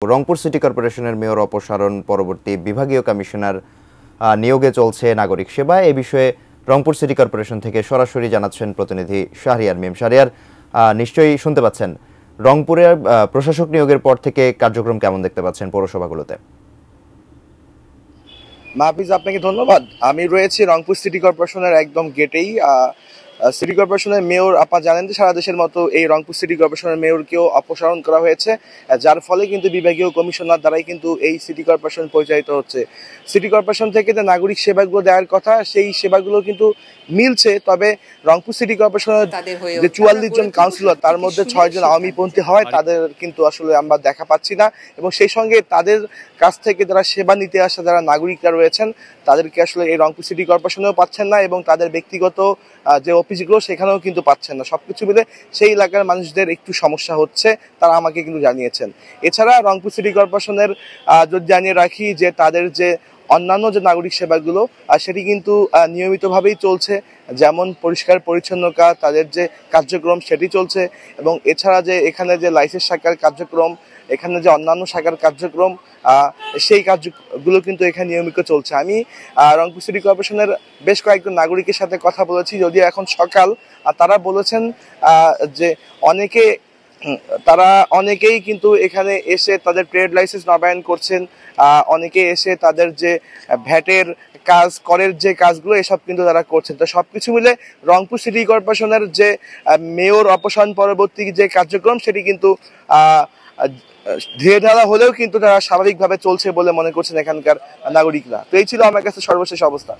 Rangpur city কর্পোরেশনের mayor অপসারণ পরবর্তী বিভাগীয় কমিশনার নিয়োগে চলছে নাগরিক সেবা। এ বিষয়ে রংপুর সিটি কর্পোরেশন থেকে সরাসরি জানাচ্ছেন প্রতিনিধি শাহরিয়ার মিম। শাহরিয়ার, নিশ্চয়ই শুনতে পাচ্ছেন, রংপুরের প্রশাসক নিয়োগের পর থেকে কার্যক্রম কেমন দেখতে পাচ্ছেন পৌরসভাগুলোতে? মাহফিজ, আপনাকে ধন্যবাদ। আমি রয়েছি রংপুর সিটি কর্পোরেশনের একদম গেটেই। সিটি কর্পোরেশনের মেয়র, আপনারা জানেন যে সারা দেশের মতো এই রংপুর সিটি কর্পোরেশনের মেয়রকেও অপসারণ করা হয়েছে, যার ফলে কিন্তু বিভাগীয় কমিশনার দ্বারাই কিন্তু এই সিটি কর্পোরেশন পরিচালিত হচ্ছে। সিটি কর্পোরেশন থেকে যে নাগরিক সেবাগুলো দেওয়ার কথা, সেই সেবাগুলো কিন্তু মিলছে, তবে রংপুর সিটি কর্পোরেশনের যে 44 জন কাউন্সিলর, তার মধ্যে 6 জন আওয়ামীপন্থী হয়, তাদের কিন্তু আসলে আমরা দেখা পাচ্ছি না। এবং সেই সঙ্গে তাদের কাছ থেকে যারা সেবা নিতে আসা যারা নাগরিকরা রয়েছেন, তাদেরকে আসলে এই রংপুর সিটি কর্পোরেশনেও পাচ্ছেন না, এবং তাদের ব্যক্তিগত যে অফিসগুলো সেখানেও কিন্তু পাচ্ছেন না। সবকিছু মিলে সেই এলাকার মানুষদের একটু সমস্যা হচ্ছে, তারা আমাকে কিন্তু জানিয়েছেন। এছাড়া রংপুর সিটি কর্পোরেশনের যদি জানিয়ে রাখি যে তাদের যে অন্যান্য যে নাগরিক সেবাগুলো সেটি কিন্তু নিয়মিতভাবেই চলছে, যেমন পরিষ্কার পরিচ্ছন্নতা, তাদের যে কার্যক্রম সেটি চলছে। এবং এছাড়া যে এখানে যে লাইসেন্স শাখার কার্যক্রম, এখানে যে অন্যান্য শাখার কার্যক্রম, সেই কাজগুলো কিন্তু এখানে নিয়মিত চলছে। আমি রংপুর সিটি কর্পোরেশনের বেশ কয়েকজন নাগরিকের সাথে কথা বলেছি, যদিও এখন সকাল, তারা বলেছেন যে অনেকেই কিন্তু এখানে এসে তাদের ট্রেড লাইসেন্স নবায়ন করছেন, অনেকে এসে তাদের যে ভ্যাটের কাজ, করের যে কাজগুলো, এসব কিন্তু তারা করছেন। তো সবকিছু মিলে রংপুর সিটি কর্পোরেশনের যে মেয়র অপসারণ পরবর্তী যে কার্যক্রম, সেটি কিন্তু ধীরে ধারা হলেও কিন্তু তারা স্বাভাবিকভাবে চলছে বলে মনে করছেন এখানকার নাগরিকরা। তো এই ছিল আমার কাছে সর্বশেষ অবস্থা।